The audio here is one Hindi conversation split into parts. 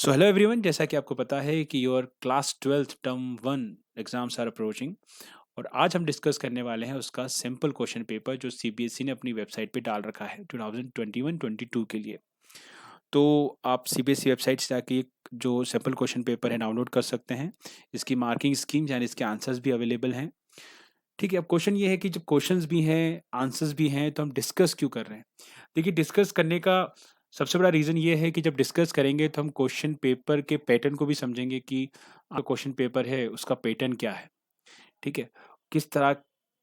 सो हेलो एवरीवन, जैसा कि आपको पता है कि your class 12th term 1 exams are approaching. और आज हम डिस्कस करने वाले हैं उसका सिंपल क्वेश्चन पेपर जो सीबीएसई ने अपनी वेबसाइट पे डाल रखा है 2021-22 के लिए। तो आप सीबीएसई वेबसाइट से जाके जो सिंपल क्वेश्चन पेपर है डाउनलोड कर सकते हैं। इसकी मार्किंग स्कीम यानी इसके आंसर्स भी अवेलेबल हैं। ठीक है, अब क्वेश्चन ये है कि जब क्वेश्चंस भी हैं, आंसर्स भी हैं, तो हम डिस्कस क्यों कर रहे हैं? देखिए, डिस्कस करने का सबसे बड़ा रीज़न ये है कि जब डिस्कस करेंगे तो हम क्वेश्चन पेपर के पैटर्न को भी समझेंगे कि क्वेश्चन पेपर है उसका पैटर्न क्या है। ठीक है, किस तरह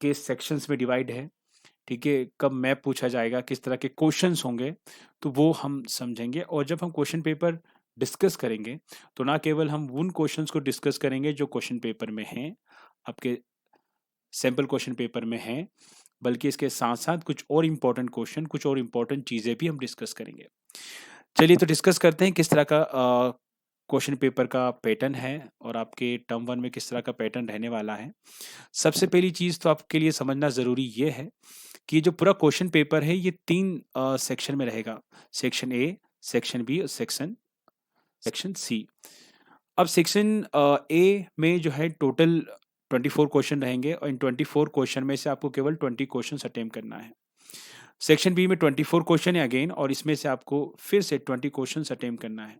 के सेक्शंस में डिवाइड है। ठीक है, कब मैप पूछा जाएगा, किस तरह के क्वेश्चंस होंगे, तो वो हम समझेंगे। और जब हम क्वेश्चन पेपर डिस्कस करेंगे तो ना केवल हम उन क्वेश्चंस को डिस्कस करेंगे जो क्वेश्चन पेपर में हैं, आपके सैंपल क्वेश्चन पेपर में हैं, बल्कि इसके साथ-साथ कुछ और इम्पोर्टेंट क्वेश्चन, कुछ और इम्पोर्टेंट चीज़ें भी हम डिस्कस करेंगे। चलिए तो डिस्कस करते हैं किस तरह का क्वेश्चन पेपर का पैटर्न है और आपके टर्म 1 में किस तरह का पैटर्न रहने वाला है। सबसे पहली चीज़ तो आपके लिए समझना ज़रूरी ये है कि जो पूरा क्वेश्चन पेपर है ये 3 सेक्शन में रहेगा। सेक्शन ए, सेक्शन बी और सेक्शन सेक्शन सी। अब सेक्शन ए में जो है टोटल 24 क्वेश्चन रहेंगे और इन 24 क्वेश्चन में से आपको केवल 20 क्वेश्चंस अटेम्प्ट करना है। सेक्शन बी में 24 क्वेश्चन है अगेन, और इसमें से आपको फिर से 20 क्वेश्चंस अटेम्प्ट करना है।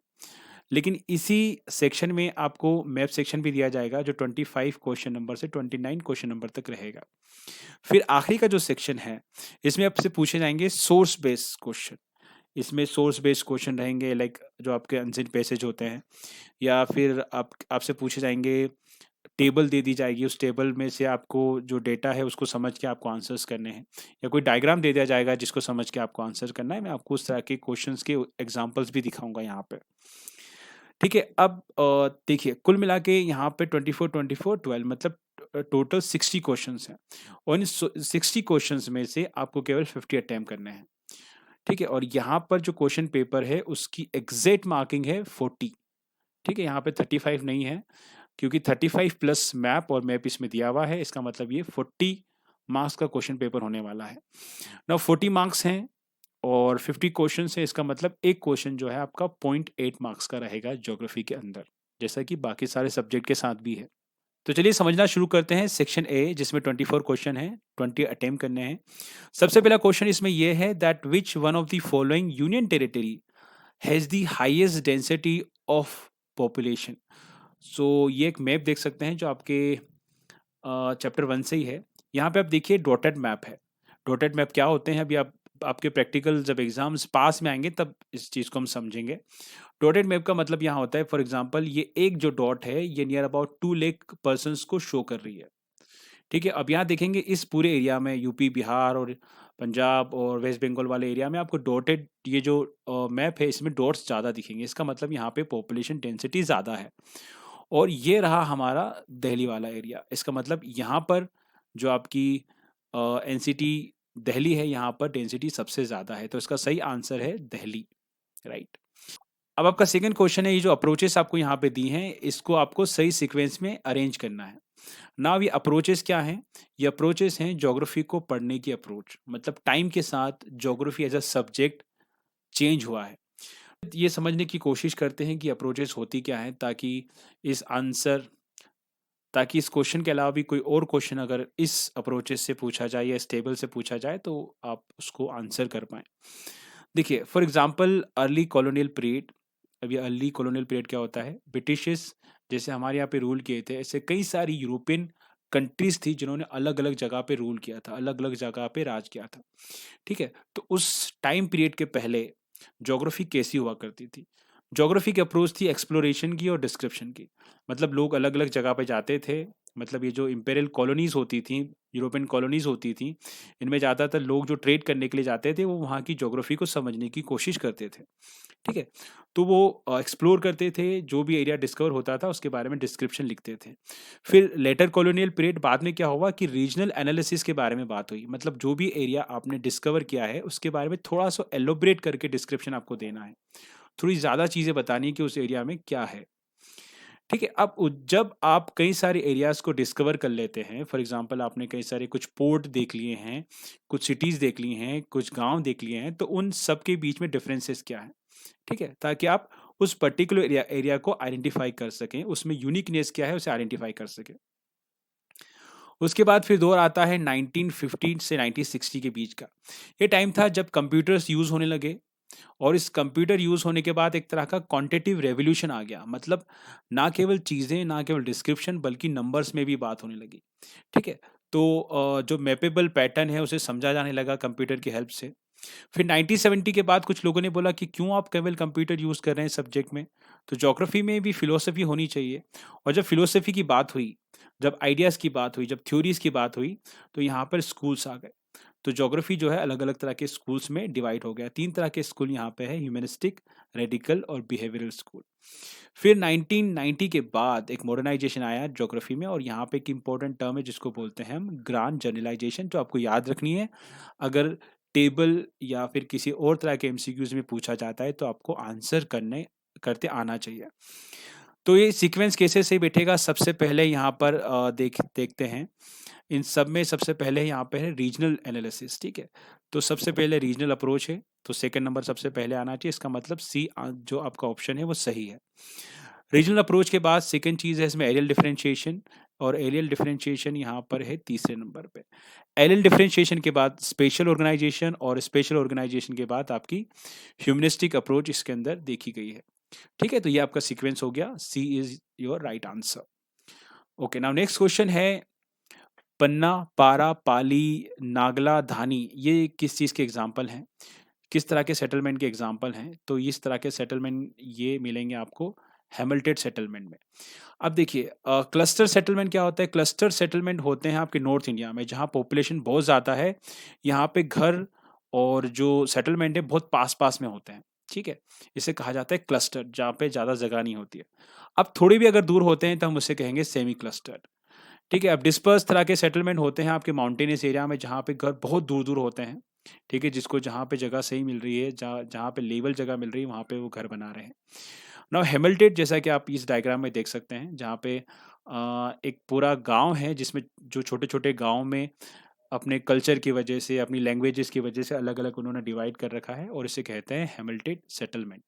लेकिन इसी सेक्शन में आपको मैथ सेक्शन भी दिया जाएगा जो 25 क्वेश्चन नंबर से 29 क्वेश्चन नंबर तक रहेगा। फिर आखिरी का जो सेक्शन है, इसमें आपसे पूछे जाएंगे सोर्स बेस्ड क्वेश्चन। इसमें सोर्स बेस्ड क्वेश्चन रहेंगे, लाइक जो आपके अनसिन पैसेज होते हैं, या फिर आप आपसे पूछे जाएंगे, टेबल दे दी जाएगी, उस टेबल में से आपको जो डेटा है उसको समझ के आपको आंसर्स करने हैं, या कोई डायग्राम दे दिया जाएगा जिसको समझ के आपको आंसर करना है। मैं आपको उस तरह के क्वेश्चंस के एग्जांपल्स भी दिखाऊंगा यहाँ पे। ठीक है, अब देखिए कुल मिला के यहाँ पे 24 24 12 मतलब टोटल 60 क्वेश्चंस हैं, और इन 60 क्वेश्चंस में से आपको केवल 50 अटेम्प्ट करने हैं। ठीक है, और यहाँ पर जो क्वेश्चन पेपर है उसकी एग्जैक्ट मार्किंग है 40। ठीक है, यहाँ पे 35 नहीं है, क्योंकि 35 प्लस मैप, और मैप इसमें दिया हुआ है, इसका मतलब ये 40 मार्क्स का क्वेश्चन पेपर होने वाला है। नाउ 40 मार्क्स हैं और 50 क्वेश्चन है, इसका मतलब एक क्वेश्चन जो है आपका 0.8 मार्क्स का रहेगा ज्योग्राफी के अंदर, जैसा कि बाकी सारे सब्जेक्ट के साथ भी है। तो चलिए समझना शुरू करते हैं। सेक्शन ए जिसमें 24 क्वेश्चन है, 20 अटेम्प्ट करने हैं। सबसे पहला क्वेश्चन इसमें यह है that which one of the following union territory has the highest density of population. So ये एक मैप देख सकते हैं जो आपके चैप्टर 1 से ही है। यहाँ पे आप देखिए डॉटेड मैप है। डॉटेड मैप क्या होते हैं, अभी आप आपके प्रैक्टिकल जब एग्जाम्स पास में आएंगे तब इस चीज़ को हम समझेंगे। डॉटेड मैप का मतलब यहाँ होता है, फॉर एग्जांपल ये एक जो डॉट है ये नियर अबाउट 2 लाख पर्सन्स को शो कर रही है। ठीक है, अब यहाँ देखेंगे इस पूरे एरिया में यूपी, बिहार और पंजाब और वेस्ट बंगाल वाले एरिया में आपको डॉटेड ये जो मैप है इसमें डॉट्स ज़्यादा दिखेंगे। इसका मतलब यहाँ पे पॉपुलेशन डेंसिटी ज़्यादा है। और ये रहा हमारा दिल्ली वाला एरिया। इसका मतलब यहाँ पर जो आपकी एनसीटी दिल्ली है, यहाँ पर डेंसिटी सबसे ज़्यादा है, तो इसका सही आंसर है दिल्ली, राइट। अब आपका सेकंड क्वेश्चन है, ये जो अप्रोचेस आपको यहाँ पे दी हैं इसको आपको सही सीक्वेंस में अरेंज करना है। नाउ ये अप्रोचेस क्या हैं? ये अप्रोचेस हैं ज्योग्राफी को पढ़ने की अप्रोच, मतलब टाइम के साथ geography as a subject change हुआ है। ये समझने की कोशिश करते हैं कि अप्रोचेस होती क्या है, ताकि इस क्वेश्चन के अलावा भी कोई और क्वेश्चन अगर इस अप्रोचेस से पूछा जाए या इस टेबल से पूछा जाए तो आप उसको आंसर कर पाएँ। देखिए for example early colonial period. अब ये अर्ली कॉलोनियल पीरियड क्या होता है? ब्रिटिशर्स जैसे हमारे यहाँ पे रूल किए थे, ऐसे कई सारी यूरोपियन कंट्रीज़ थी जिन्होंने अलग-अलग जगह पे रूल किया था, अलग-अलग जगह पे राज किया था। ठीक है? तो उस टाइम पीरियड के पहले ज्योग्राफी कैसी हुआ करती थी? ज्योग्राफी की अप्रोच थी एक्सप्लोरेशन की और डिस्क्रिप्शन की। मतलब लोग अलग-अलग जगह पे जाते थे, मतलब ये जो इम्पेरियल कॉलोनीज़ होती थी, यूरोपियन कॉलोनीज़ होती थी, इनमें ज़्यादातर लोग जो ट्रेड करने के लिए जाते थे, वो वहाँ की ज्योग्राफी को समझने की कोशिश करते थे। ठीक है? तो वो एक्सप्लोर करते थे, जो भी एरिया डिस्कवर होता था उसके बारे में डिस्क्रिप्शन लिखते थे। फिर लेटर कॉलोनियल पीरियड, बाद में क्या हुआ कि रीजनल एनालिसिस के बारे में बात हुई। मतलब जो भी एरिया आपने डिस्कवर किया है उसके बारे में थोड़ा-सा एलॉबरेट करके डिस्क्रिप्शन आपको देना है। थोड़ी ज़्यादा चीज़ें बतानी है कि उस एरिया में क्या है। ठीक है, अब जब आप कई सारे एरियाज़ को डिस्कवर कर लेते हैं, फॉर एग्ज़ाम्पल आपने कई सारे कुछ पोर्ट देख लिए हैं, कुछ सिटीज़ देख ली हैं, कुछ गाँव देख लिए हैं, तो उन सब के बीच में डिफरेंसेस क्या हैं? ठीक है? ताकि आप उस पर्टिकुलर एरिया को आइडेंटिफाई कर सकें, उसमें यूनिकनेस क्या है उसे आइडेंटिफाई कर सकें। उसके बाद फिर दौर आता है 1950 से 1960 के बीच का। ये टाइम था जब कंप्यूटर्स यूज़ होने लगे, और इस कंप्यूटर यूज़ होने के बाद एक तरह का क्वांटिटेटिव रेवोल्यूशन आ गया। मतलब ना केवल चीज़ें, ना केवल डिस्क्रिप्शन, बल्कि नंबर्स में भी बात होने लगी। ठीक है? तो जो मैपेबल पैटर्न है उसे समझा जाने लगा कंप्यूटर की हेल्प से। फिर 1970 के बाद कुछ लोगों ने बोला कि क्यों आप केवल कंप्यूटर यूज़ कर रहे हैं सब्जेक्ट में, तो ज्योग्राफी में भी फिलोसफी होनी चाहिए। और जब फिलोसफी की बात हुई, जब आइडियाज़ की बात हुई, जब थ्योरीज़ की बात हुई, तो यहाँ पर स्कूल्स आ गए। तो ज्योग्राफी जो है अलग-अलग तरह के स्कूल्स में डिवाइड हो गया। 3 तरह के स्कूल यहाँ पे है, ह्यूमनिस्टिक, रेडिकल और बिहेवियरल स्कूल। फिर 1990 के बाद एक मॉडर्नाइजेशन आया ज्योग्राफी में, और यहाँ पे एक इम्पोर्टेंट टर्म है जिसको बोलते हैं हम ग्रांड जनरलाइजेशन, जो आपको याद रखनी है। अगर टेबल या फिर किसी और तरह के एमसीक्यूज में पूछा जाता है तो आपको आंसर करते आना चाहिए। तो ये सीक्वेंस कैसे से बैठेगा, सबसे पहले यहाँ पर देखते हैं। इन सब में सबसे पहले यहाँ पे है रीजनल एनालिसिस। ठीक है? तो सबसे पहले रीजनल अप्रोच है, तो सेकंड नंबर सबसे पहले आना चाहिए। इसका मतलब सी, जो आपका ऑप्शन है वो सही है। रीजनल अप्रोच के बाद सेकंड चीज़ है इसमें एरियल डिफरेंशिएशन, और एरियल डिफरेंशिएशन यहाँ पर है तीसरे नंबर पे। एरियल डिफरेंशिएशन के बाद स्पेशल ऑर्गेनाइजेशन, और स्पेशल ऑर्गेनाइजेशन के बाद आपकी ह्यूमनिस्टिक अप्रोच इसके अंदर देखी गई है। ठीक है? तो ये आपका सीक्वेंस हो गया, C is your right answer. Okay, now next question है, पन्ना, पारा, पाली, नागला, धानी, ये किस चीज़ के एग्जाम्पल हैं? किस तरह के सेटलमेंट के एग्जाम्पल हैं? तो इस तरह के सेटलमेंट ये मिलेंगे आपको हैमिल्टेड सेटलमेंट में। अब देखिए, क्लस्टर सेटलमेंट क्या होता है? क्लस्टर सेटलमेंट होते हैं आपके नॉर्थ इंडिया में, जहाँ पॉपुलेशन बहुत ज़्यादा है। यहाँ पे घर और जो सेटलमेंट है बहुत पास-पास में होते हैं। ठीक है? इसे कहा जाता है क्लस्टर, जहाँ पे ज़्यादा जगह नहीं होती है। अब थोड़ी भी अगर दूर होते हैं तो हम उसे कहेंगे सेमी क्लस्टर्ड। ठीक है? अब डिस्पर्स तरह के सेटलमेंट होते हैं आपके माउंटेनियस एरिया में, जहाँ पे घर बहुत दूर-दूर होते हैं। ठीक है? जिसको जहाँ पे जगह सही मिल रही है, जहाँ जहाँ पे लेवल जगह मिल रही है, वहाँ पे वो घर बना रहे हैं। नाउ हेमिल्टेड, जैसा कि आप इस डायग्राम में देख सकते हैं, जहाँ पे एक पूरा गाँव है जिसमें जो छोटे-छोटे गाँव में अपने कल्चर की वजह से, अपनी लैंग्वेजेस की वजह से अलग-अलग उन्होंने डिवाइड कर रखा है, और इसे कहते हैं हेमिल्टेड सेटलमेंट।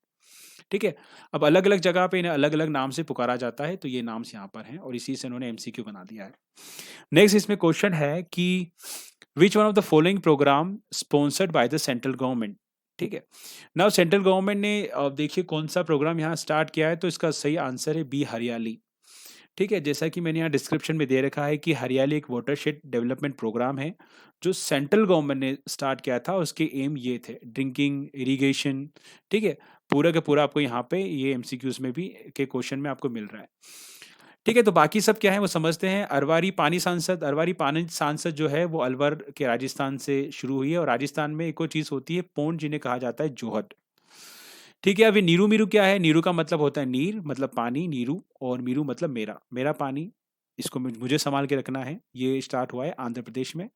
ठीक है? अब अलग-अलग जगह पे इन्हें अलग-अलग नाम से पुकारा जाता है, तो ये नाम्स यहाँ पर हैं, और इसी से इन्होंने एमसीक्यू बना दिया है। नेक्स्ट इसमें क्वेश्चन है कि which one of the following programme sponsored by the central government? ठीक है? नाउ सेंट्रल गवर्नमेंट ने देखिए कौन-सा प्रोग्राम यहाँ स्टार्ट किया है, तो इसका सही आंसर है बी, हरियाली। ठीक है? जैसा कि मैंने यहाँ डिस्क्रिप्शन में दे रखा है कि हरियाली एक वाटरशेड डेवलपमेंट प्रोग्राम है, जो सेंट्रल गवर्नमेंट ने स्टार्ट किया था। उसके एम ये थे ड्रिंकिंग, इरिगेशन। ठीक है? पूरा का पूरा आपको यहाँ पे ये एमसीक्यूज़ में भी के क्वेश्चन में आपको मिल रहा है। ठीक है? तो बाकी सब क्या है वो समझते हैं। अरवारी पानी सांसद जो है वो अलवर के राजस्थान से शुरू हुई है, और राजस्थान में एक और चीज़ होती है पोंड, जिन्हें कहा जाता है जोहर। ठीक है? अभी नीरू-मीरू क्या है? नीरू का मतलब होता है नीर, मतलब पानी, नीरू, और मीरू मतलब मेरा, मेरा पानी। इसको मुझे सँभाल के रखना है। ये स्टार्ट हुआ है आंध्र प्रदेश में।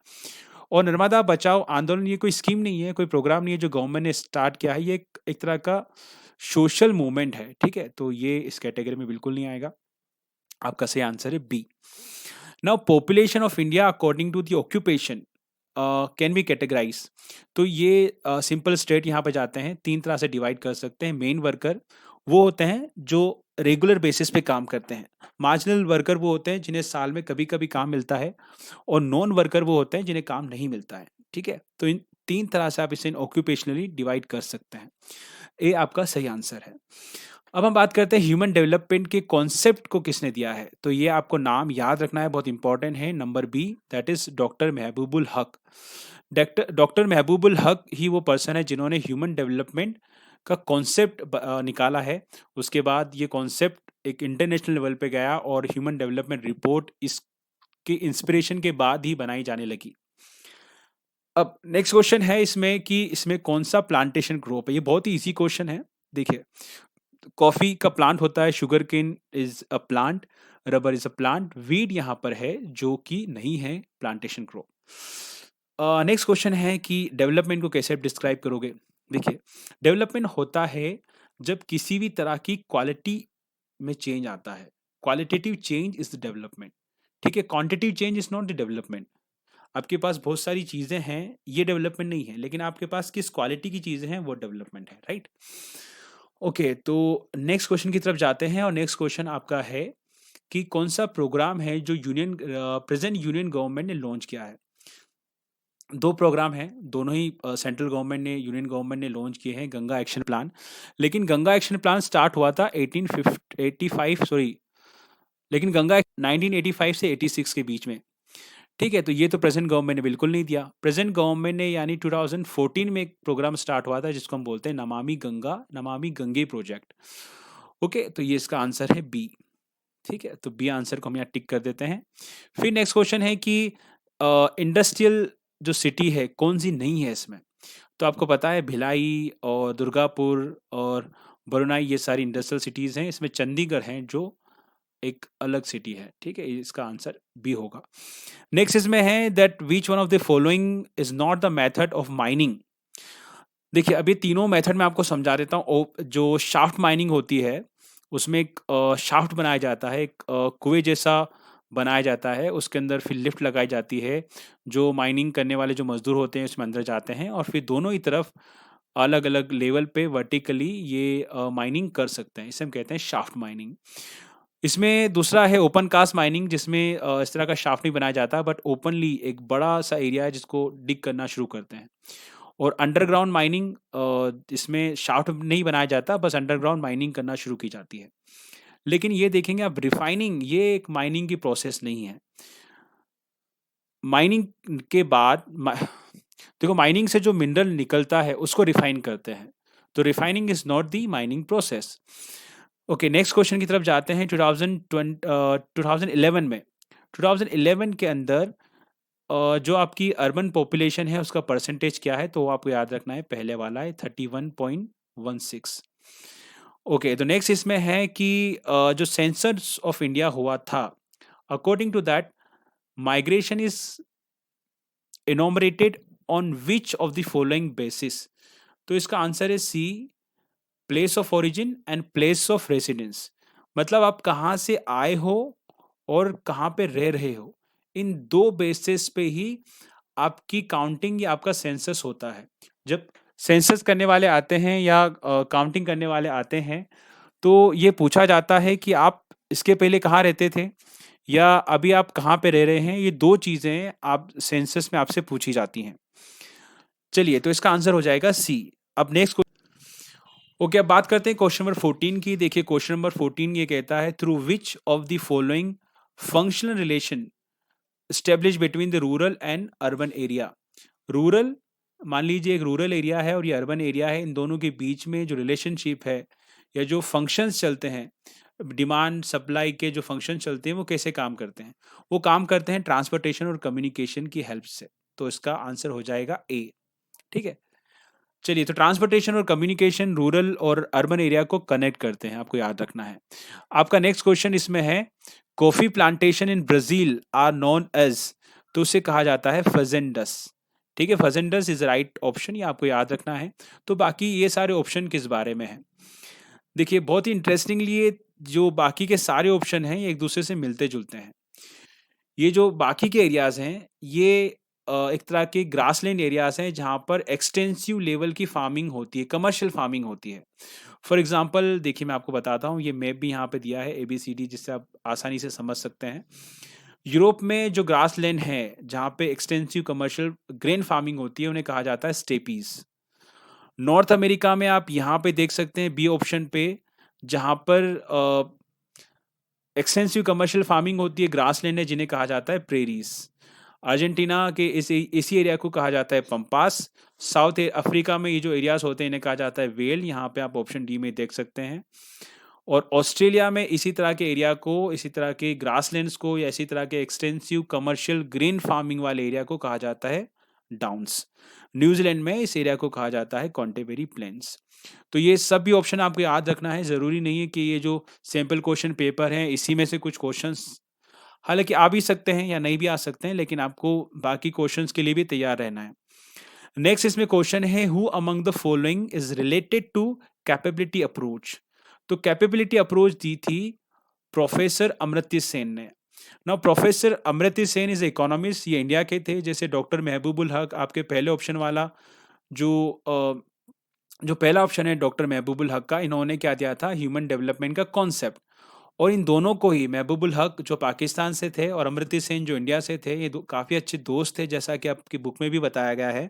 और नर्मदा बचाओ आंदोलन ये कोई स्कीम नहीं है, कोई प्रोग्राम नहीं है जो गवर्नमेंट ने स्टार्ट किया है। ये एक एक तरह का सोशल मूवमेंट है। ठीक है? तो ये इस कैटेगरी में बिल्कुल नहीं आएगा। आपका सही आंसर है B. Now population of India according to the occupation can be categorize. तो ये सिंपल स्टेट यहाँ पे जाते हैं, 3 तरह से डिवाइड कर सकते हैं। मेन वर्कर वो होते हैं जो रेगुलर बेसिस पे काम करते हैं। मार्जिनल वर्कर वो होते हैं जिन्हें साल में कभी-कभी काम मिलता है, और नॉन वर्कर वो होते हैं जिन्हें काम नहीं मिलता है। ठीक है? तो इन 3 तरह से आप इसे ऑक्यूपेशनली डिवाइड कर सकते हैं। ये आपका सही आंसर है। अब हम बात करते हैं ह्यूमन डेवलपमेंट के कॉन्सेप्ट को किसने दिया है, तो ये आपको नाम याद रखना है, बहुत इंपॉर्टेंट है। Number B, that is doctor Mahbubul Haq. Doctor Mahbubul हक ही वो पर्सन है जिन्होंने ह्यूमन डेवलपमेंट का कॉन्सेप्ट निकाला है। उसके बाद ये कॉन्सेप्ट एक इंटरनेशनल लेवल पे गया, और ह्यूमन डेवलपमेंट रिपोर्ट इसके इंस्पिरेशन के बाद ही बनाई जाने लगी। अब नेक्स्ट क्वेश्चन है इसमें कि इसमें कौन सा प्लांटेशन ग्रुप है। ये बहुत ही इजी क्वेश्चन है। देखिए, कॉफ़ी का प्लांट होता है, sugar cane is a plant, rubber is a plant, weed यहाँ पर है जो कि नहीं है प्लांटेशन क्रॉप। नेक्स्ट क्वेश्चन है कि डेवलपमेंट को कैसे डिस्क्राइब करोगे? देखिए, डेवलपमेंट होता है जब किसी भी तरह की क्वालिटी में चेंज आता है। Qualitative change is the development. ठीक है? Quantitative change is not the development. आपके पास बहुत सारी चीज़ें हैं, ये डेवलपमेंट नहीं है, लेकिन आपके पास किस क्वालिटी की चीज़ें हैं वो डेवलपमेंट है, राइट? ओके, तो नेक्स्ट क्वेश्चन की तरफ जाते हैं और नेक्स्ट क्वेश्चन आपका है कि कौन सा प्रोग्राम है जो प्रेजेंट यूनियन गवर्नमेंट ने लॉन्च किया है। दो प्रोग्राम हैं, दोनों ही सेंट्रल गवर्नमेंट ने, यूनियन गवर्नमेंट ने लॉन्च किए हैं, गंगा एक्शन प्लान। लेकिन गंगा एक्शन प्लान स्टार्ट हुआ था 1885, सॉरी, लेकिन गंगा 1985 से 86 के बीच में। ठीक है, तो ये तो प्रेजेंट गवर्नमेंट ने बिल्कुल नहीं दिया। प्रेजेंट गवर्नमेंट ने यानी 2014 में एक प्रोग्राम स्टार्ट हुआ था जिसको हम बोलते हैं नमामि गंगे प्रोजेक्ट। ओके, तो ये इसका आंसर है बी। ठीक है, तो बी आंसर को हम यहाँ टिक कर देते हैं। फिर नेक्स्ट क्वेश्चन है कि इंडस्ट्रियल जो सिटी है कौन सी नहीं है इसमें। तो आपको पता है भिलाई और दुर्गापुर और बरुनाई ये सारी इंडस्ट्रियल सिटीज़ हैं, इसमें चंडीगढ़ हैं जो एक अलग सिटी है। ठीक है, इसका आंसर बी होगा। नेक्स्ट इसमें है that which one of the following is not the method of mining. देखिए, अब ये तीनों मेथड मैं आपको समझा देता हूँ। जो शाफ्ट माइनिंग होती है उसमें एक शाफ्ट बनाया जाता है, एक कुएं जैसा बनाया जाता है, उसके अंदर फिर लिफ्ट लगाई जाती है। जो माइनिंग करने वाले जो मजदूर होते हैं उसमें अंदर जाते हैं और फिर दोनों ही तरफ अलग अलग लेवल पे वर्टिकली ये माइनिंग कर सकते हैं। इसे हम कहते हैं शाफ्ट माइनिंग। इसमें दूसरा है ओपन कास्ट माइनिंग, जिसमें इस तरह का शाफ्ट नहीं बनाया जाता बट ओपनली एक बड़ा सा एरिया है जिसको डिग करना शुरू करते हैं। और अंडरग्राउंड माइनिंग, इसमें शाफ्ट नहीं बनाया जाता, बस अंडरग्राउंड माइनिंग करना शुरू की जाती है। लेकिन ये देखेंगे आप, रिफाइनिंग ये एक माइनिंग की प्रोसेस नहीं है। माइनिंग के बाद देखो, माइनिंग से जो मिनरल निकलता है उसको रिफाइन करते हैं, तो refining is not the mining process. Okay, next question की तरफ जाते हैं। 2011 में, 2011 के अंदर जो आपकी अर्बन पॉपुलेशन है उसका परसेंटेज क्या है, तो वो आपको याद रखना है, पहले वाला है 31.16। ओके, तो नेक्स्ट इसमें है कि जो सेंसस ऑफ इंडिया हुआ था, according to that migration is enumerated on which of the following basis। तो इसका आंसर है C, place of origin and place of residence. मतलब आप कहाँ से आए हो और कहाँ पे रह रहे हो, इन दो बेसिस पे ही आपकी काउंटिंग या आपका सेंसस होता है। जब सेंसस करने वाले आते हैं या काउंटिंग करने वाले आते हैं तो ये पूछा जाता है कि आप इसके पहले कहाँ रहते थे या अभी आप कहाँ पे रह रहे हैं। ये दो चीज़ें आप सेंसस में आपसे पूछी जाती हैं। चलिए, तो इसका आंसर हो जाएगा सी। अब नेक्स्ट ओके, अब बात करते हैं क्वेश्चन नंबर 14 की। देखिए, क्वेश्चन नंबर 14 ये कहता है through which of the following functional relation establish between the rural and urban area. Rural, मान लीजिए एक रूरल एरिया है और ये अर्बन एरिया है, इन दोनों के बीच में जो रिलेशनशिप है या जो फंक्शंस चलते हैं, डिमांड सप्लाई के जो फंक्शन चलते हैं वो कैसे काम करते हैं, वो काम करते हैं ट्रांसपोर्टेशन और कम्युनिकेशन की हेल्प से। तो इसका आंसर हो जाएगा ए। ठीक है, चलिए, तो ट्रांसपोर्टेशन और कम्युनिकेशन रूरल और अर्बन एरिया को कनेक्ट करते हैं, आपको याद रखना है। आपका नेक्स्ट क्वेश्चन इसमें है coffee plantation in Brazil are known as, तो उसे कहा जाता है फजेंडस। ठीक है, फजेंडस इज राइट ऑप्शन, ये आपको याद रखना है। तो बाकी ये सारे ऑप्शन किस बारे में है, देखिए बहुत ही इंटरेस्टिंगली ये जो बाकी के सारे ऑप्शन हैं ये एक दूसरे से मिलते जुलते हैं। ये जो बाकी के एरियाज हैं ये एक तरह के ग्रासलैंड एरियाज हैं जहाँ पर एक्सटेंसिव लेवल की फार्मिंग होती है, कमर्शियल फार्मिंग होती है। फॉर एग्जांपल देखिए, मैं आपको बताता हूँ, ये मैप भी यहाँ पे दिया है ABCD, जिससे आप आसानी से समझ सकते हैं। यूरोप में जो ग्रासलैंड है जहाँ पे एक्सटेंसिव कमर्शियल ग्रेन फार्मिंग होती है उन्हें कहा जाता है स्टेपीज। नॉर्थ अमेरिका में आप यहाँ पे देख सकते हैं बी ऑप्शन पे, जहाँ पर एक्सटेंसिव कमर्शियल फार्मिंग होती है, ग्रासलैंड है, जिन्हें कहा जाता है प्रेरीज। अर्जेंटीना के इसी एरिया को कहा जाता है पंपास। साउथ अफ्रीका में ये जो एरियाज होते हैं इन्हें कहा जाता है वेल, यहाँ पे आप ऑप्शन डी में देख सकते हैं। और ऑस्ट्रेलिया में इसी तरह के एरिया को, इसी तरह के ग्रासलैंड्स को या इसी तरह के एक्सटेंसिव कमर्शियल ग्रीन फार्मिंग वाले एरिया को कहा जाता है डाउन्स। न्यूजीलैंड में इस एरिया को कहा जाता है कॉन्टेबेरी प्लेन्स। तो ये सब भी ऑप्शन आपको याद रखना है। ज़रूरी नहीं है कि ये जो सैम्पल क्वेश्चन पेपर हैं इसी में से कुछ क्वेश्चंस हालांकि आ भी सकते हैं या नहीं भी आ सकते हैं, लेकिन आपको बाकी क्वेश्चंस के लिए भी तैयार रहना है। नेक्स्ट इसमें क्वेश्चन है who among the following is related to capability approach. तो कैपेबिलिटी अप्रोच दी थी प्रोफेसर अमर्त्य सेन ने। Now professor Amartya Sen is economist, ये इंडिया के थे। जैसे डॉक्टर महबूबुल हक आपके पहले ऑप्शन वाला जो जो पहला ऑप्शन है डॉक्टर महबूबुल हक का, इन्होंने क्या दिया था, ह्यूमन डेवलपमेंट का कॉन्सेप्ट। और इन दोनों को ही, महबूबुल हक जो पाकिस्तान से थे और अमृति सेन जो इंडिया से थे, ये काफ़ी अच्छे दोस्त थे, जैसा कि आपकी बुक में भी बताया गया है।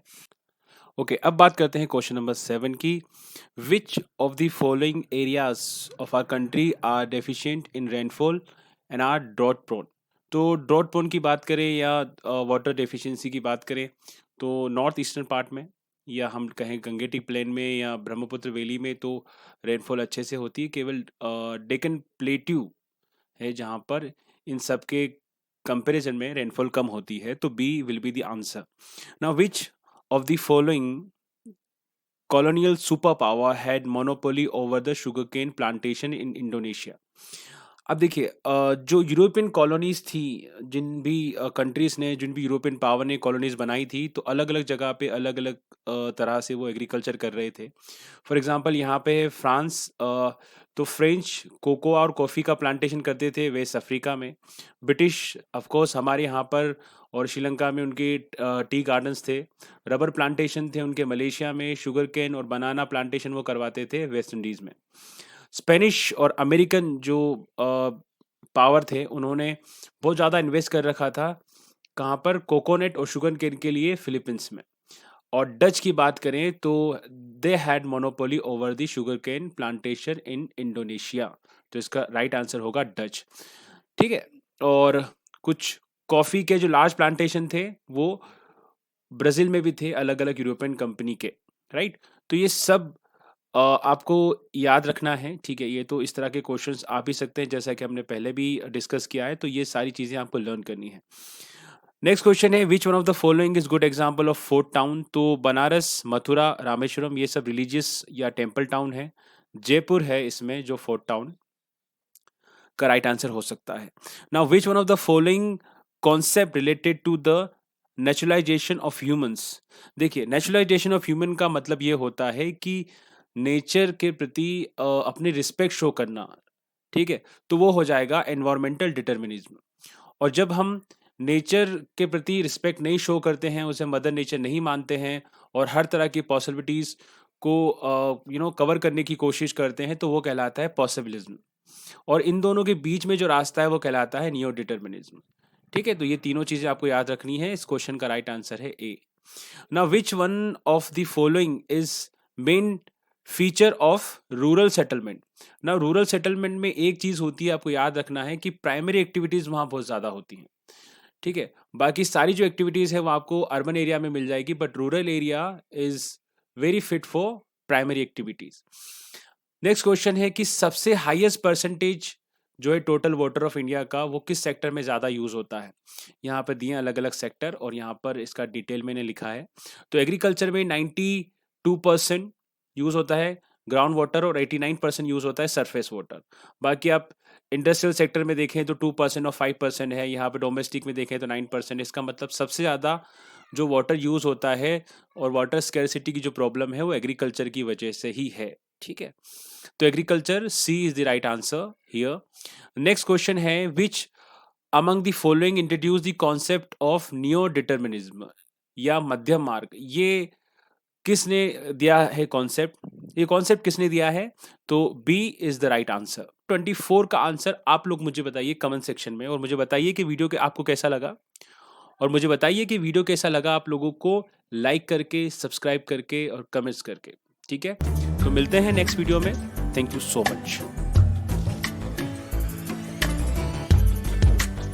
ओके, अब बात करते हैं क्वेश्चन नंबर 7 की। Which of the following areas of our country are deficient in rainfall and are drought prone. तो ड्रॉट प्रोन की बात करें या वाटर डेफिशिएंसी की बात करें, तो नॉर्थ ईस्टर्न पार्ट में, या हम कहें गंगेटिक प्लेन में या ब्रह्मपुत्र वैली में तो रेनफॉल अच्छे से होती है। केवल डेक्कन प्लेट्यू है जहाँ पर इन सब के कंपैरिजन में रेनफॉल कम होती है। तो B will be the answer. Now which of the following colonial superpower had monopoly over the sugarcane plantation in Indonesia? अब देखिए, जो यूरोपियन कॉलोनीज थी, जिन भी कंट्रीज ने, जिन भी यूरोपियन पावर ने कॉलोनीज बनाई थी, तो अलग अलग जगह पे अलग अलग तरह से वो एग्रीकल्चर कर रहे थे। फॉर एग्जांपल यहाँ पे है फ्रांस, तो फ्रेंच कोकोआ और कॉफ़ी का प्लांटेशन करते थे वेस्ट अफ्रीका में। ब्रिटिश ऑफ कोर्स हमारे यहाँ पर और श्रीलंका में उनके टी गार्डन्स थे। रबर प्लांटेशन थे उनके मलेशिया में। शुगर केन और बनाना प्लांटेशन वो करवाते थे वेस्ट इंडीज़ में। स्पेनिश और अमेरिकन जो पावर थे, उन्होंने बहुत ज़्यादा इन्वेस्ट कर रखा था कहाँ पर, कोकोनट और शुगर केन के लिए फिलीपींस में। और डच की बात करें तो they had monopoly over the sugar cane plantation in Indonesia. तो इसका राइट आंसर होगा डच। ठीक है। और कुछ कॉफ़ी के जो लार्ज प्लांटेशन थे वो ब्राज़ील में भी थे, अलग अलग यूरोपियन कंपनी के। राइट। तो ये सब आपको याद रखना है। ठीक है, ये तो इस तरह के क्वेश्चंस आ भी सकते हैं, जैसा कि हमने पहले भी डिस्कस किया है। तो ये सारी चीज़ें आपको लर्न करनी है। नेक्स्ट क्वेश्चन है, विच one of the following is good example of fort town. तो बनारस, मथुरा, रामेश्वरम, ये सब रिलीजियस या टेम्पल टाउन है। जयपुर है इसमें जो फोर्ट टाउन का राइट आंसर हो सकता है। Now which one of the following concept related to the naturalisation of humans. देखिए, नेचुरलाइजेशन ऑफ ह्यूमन का मतलब ये होता है कि नेचर के प्रति अपनी रिस्पेक्ट शो करना। ठीक है, तो वो हो जाएगा एनवायरमेंटल डिटर्मिनिज्म। और जब हम नेचर के प्रति रिस्पेक्ट नहीं शो करते हैं, उसे मदर नेचर नहीं मानते हैं और हर तरह की पॉसिबिलिटीज़ को कवर करने की कोशिश करते हैं, तो वो कहलाता है पॉसिबिलिज्म। और इन दोनों के बीच में जो रास्ता है वो कहलाता है नियो डिटर्मिनिज्म। ठीक है, तो ये तीनों चीज़ें आपको याद रखनी है। इस क्वेश्चन का राइट आंसर है A. Now which one of the following is main feature of rural settlement. ना रूरल सेटलमेंट में एक चीज़ होती है, आपको याद रखना है कि प्राइमरी एक्टिविटीज़ वहाँ बहुत ज़्यादा होती हैं। ठीक है, बाकी सारी जो एक्टिविटीज़ है वो आपको अर्बन एरिया में मिल जाएगी, but rural area is very fit for primary activities. Next question है कि सबसे हाईएस्ट परसेंटेज जो है टोटल वाटर ऑफ इंडिया का, वो किस सेक्टर में ज़्यादा यूज़ होता है। यहाँ पर दिए अलग अलग सेक्टर और यहाँ पर इसका डिटेल मैंने लिखा है। तो एग्रीकल्चर में 92% यूज़ होता है ग्राउंड वाटर और 89% यूज़ होता है सरफेस वाटर। बाकी आप इंडस्ट्रियल सेक्टर में देखें तो 2% और 5% है। यहाँ पे डोमेस्टिक में देखें तो 9%। इसका मतलब सबसे ज़्यादा जो वाटर यूज़ होता है और वाटर स्कैरसिटी की जो प्रॉब्लम है वो एग्रीकल्चर की वजह से ही है। ठीक है, तो agriculture C is the right answer here. Next question है, which among the following introduce the concept of neo determinism या मध्यम मार्ग। ये किसने दिया है कॉन्सेप्ट, ये कॉन्सेप्ट किसने दिया है? तो B is the right answer. 24 का आंसर आप लोग मुझे बताइए कमेंट सेक्शन में, और मुझे बताइए कि वीडियो के आपको कैसा लगा, और मुझे बताइए कि वीडियो कैसा लगा आप लोगों को, लाइक करके, सब्सक्राइब करके और कमेंट्स करके। ठीक है, तो मिलते हैं नेक्स्ट वीडियो में। Thank you so much.